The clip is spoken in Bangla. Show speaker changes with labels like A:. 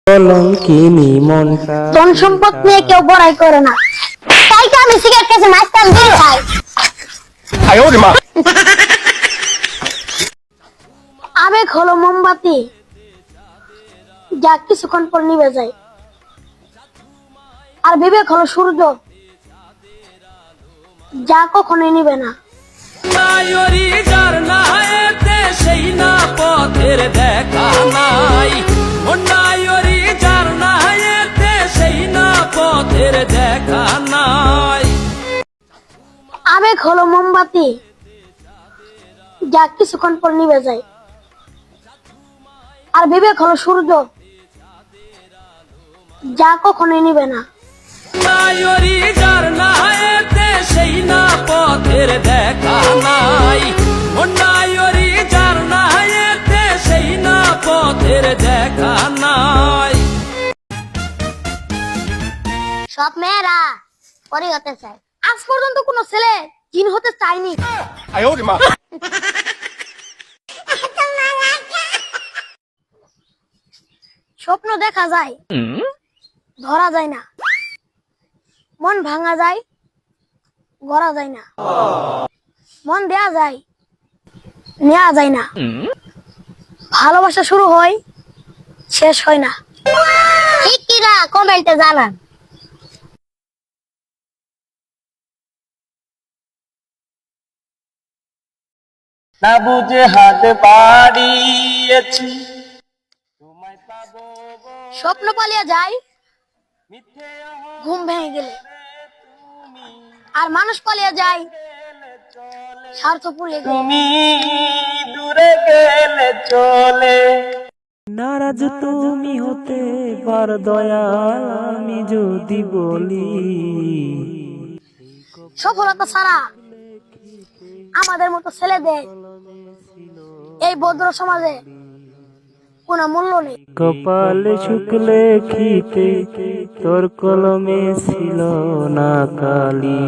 A: কলঙ্কিনী মনটা
B: ধন সম্পদ নিয়ে কেউ বড়াই করে না, তাই তো আমি সিগারেট খেতে মাস্তান দিয়ে খাই। আবেগ হলো মোমবাতি, যা কিছুক্ষণ পর নিভে যায়। আর বিবেক হলো সূর্য, যা কখনোই নিবে না।
C: সেই না পথের দেখা নাই, সেই না পথের দেখা নাই।
B: আবেগ হলো মোমবাতি, যা কিছুক্ষণ পর নিভে যায়। আর বিবেক হলো সূর্য, যা কখনোই নিবে না।
C: সেই না পথের দেখা নাই, সেই না পথের দেখা নাই।
B: সব মেয়েরা পরি হতে চায়, আজ পর্যন্ত কোন ছেলে জিন হতে চায়নি। স্বপ্ন দেখা যায়, ধরা যায় না। মন ভাঙা যায়, গড়া যায় না। মন দেয়া যায়, নেওয়া যায় না। ভালোবাসা শুরু হয়, শেষ হয় না। ঠিক কিনা কমেন্টে জানান।
C: না বুঝে হাত বাড়িয়েছি, তোমায় পাবো
B: স্বপ্ন পালিয়ে যায়, ঘুম ভেঙে গেলে। আর মানুষ পালিয়ে যায়, স্বার্থ পুড়িয়ে গেলে।
C: তুমি দূরে গেলে চলে। নারাজ তুমি হতে পারো দয়াল, আমি যদি বলি
B: সফলতা ছাড়া আমাদের মতো ছেলেদের এই ভদ্র সমাজে কোনো মূল্য নেই।
C: কপালে শুক্লে খিতে তোর কলমে ছিল না কালি।